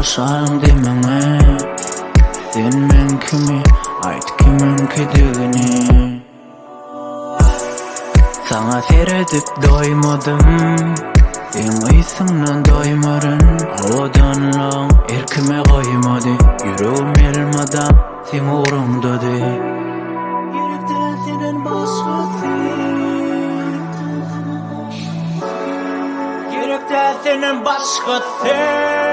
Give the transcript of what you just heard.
Boşalım demeğe sen men kimi, ayt kimin kedigini. Sana seyredip doymadım, sen ıysыңdan doymarın. Odanlaň erkime goýmady, yüreğim elmadam sen uğrumdady. Yürekde senden başka sen, yürekde senden başka sen.